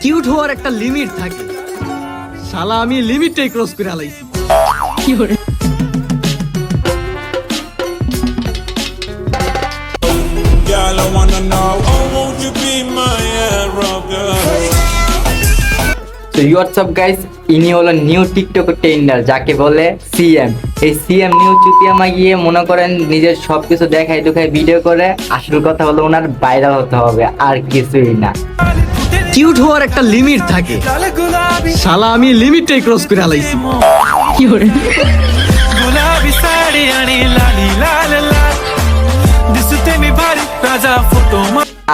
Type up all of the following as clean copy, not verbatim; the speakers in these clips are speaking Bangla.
কিউট হওয়ার একটা লিমিট থাকে, শালা আমি লিমিটটাই ক্রস করে আলাইছি। কি করে Girl, I wanna know, oh, won't you be my arrow girl? তো হোয়াটসঅ্যাপ গাইস, ইনি হলো নিউ টিকটক ট্রেন্ডার যাকে বলে সিএম। এই সিএম নিউ চুতিয়ামা গিয়ে মনে করেন নিজের সবকিছু দেখায় দুখায় ভিডিও করে। আসল কথা হলো ওনার ভাইরাল হতে হবে, আর কিছুই না। কিউট হওয়ার একটা লিমিট থাকে, শালা আমি লিমিটটাই ক্রস করে আলাইছি। কি করে गुलाबी साडी आणि लाली लाल लाल दिसते मी भारी राजा फोटो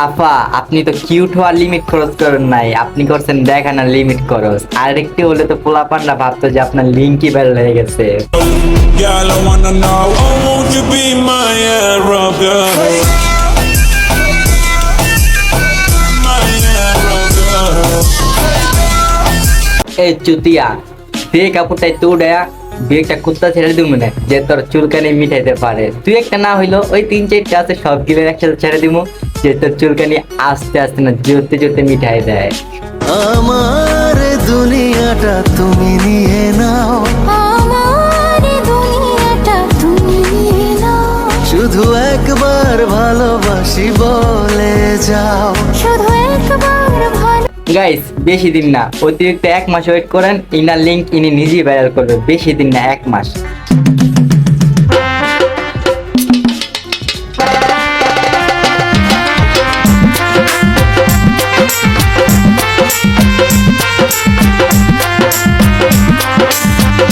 আপা, আপনি তো কিউট হওয়ার লিমিট খরচ করেন নাই, আপনি করছেন দেখানোর লিমিট খরচ। আর একটু হলে তো পোলাপানরা ভাবতো যে আপনার লিঙ্কই বের হয়ে গেছে। Girl, I wanna know, oh, won't you be my arrow girl? My arrow girl. এই চুতিয়া তুই কাপড়টাই তো উড়ায়া দুই একটা কুত্তা ছেড়ে দিব না যে তোর চুলকানি মিটাইতে পারে। তুই একটা না হইলো ওই 3-4টা আছে সব গিলে একসাথে ছেড়ে দিব যে তোর চুলকানি আস্তে আস্তে না জোরতে জোরতে মিঠাই দেয়। আমার দুনিয়াটা তুমি নিয়ে নাও, আমার দুনিয়াটা তুমি নিয়ে নাও, শুধু একবার ভালোবাসি বলে যাও। শুধু একবার ভালো। গাইস বেশি দিন না, অতিরিক্ত 1 মাস ওয়েট করেন, ইনার লিঙ্ক ইনি নিজেই ভাইরাল করবে। বেশি দিন না, 1 মাস।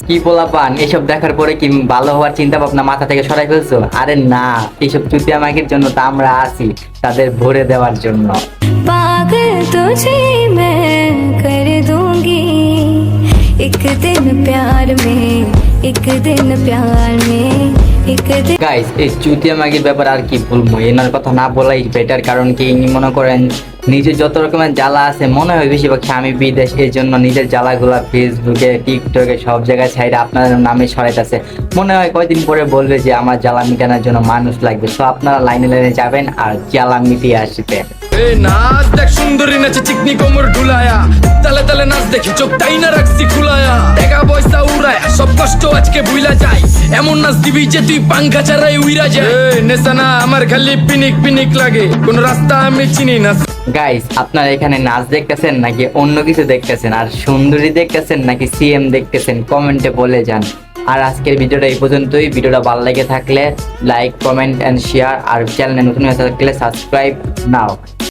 কি পোলাপান, এসব দেখার পরে কি ভালো হওয়ার চিন্তা ভাবনা মাথা থেকে সরাই ফেলছো? আরে না, এইসব চুতিয়া মাগির জন্য তো আমরা আছি, তাদের ভরে দেওয়ার জন্য। पागल तुझे मैं कर दूंगी एक दिन प्यार में, एक दिन प्यार में, एक दिन। গাইস এই চুতিয়া মাগির ব্যাপার আর কি বলবো, এনার কথা না বলাই বেটার। কারণ কি ইনি মনে করেন নিজের যত রকমের জ্বালা আছে, মনে হয় বেশিরভাগ স্বামী বিদেশ, এই জন্য নিজের জ্বালাগুলা ফেসবুকে টিকটকে সব জায়গায় ছাইরে আপনাদের নামে ছড়াইতেছে। মনে হয় কয়দিন পরে বলবে যে আমার জ্বালা মিটানোর জন্য মানুষ লাগবে। তো আপনারা লাইনে লাইনে যাবেন আর জ্বালা মিটিয়ে আসবেন। এই নাচ দেখ সুন্দরী নাচে চিকনি কোমর ঢুলায়া, তালে তালে নাচ দেখি চোখ তাই না রাখছি খুলায়া, টাকা পয়সা উড়ায়া সব কষ্ট আজকে ভুলা যায়, এমন নাচ দিবি যে তুই পাঙ্খা ছাড়াই উইরা যায়। নেশা না আমার খালি পিনিক পিনিক লাগে, কোন রাস্তা আমি চিনি না। গাইস আপনারা এখানে নাচ দেখতেছেন নাকি অন্য কিছু দেখতেছেন, আর সুন্দরী দেখতেছেন নাকি সিএম দেখতেছেন, কমেন্টে বলে যান। আর আজকের ভিডিওটা এই পর্যন্তই। ভিডিওটা ভালো লেগে থাকলে লাইক, কমেন্ট এন্ড শেয়ার, আর চ্যানেলে নতুন হয়ে থাকলে সাবস্ক্রাইব নাও।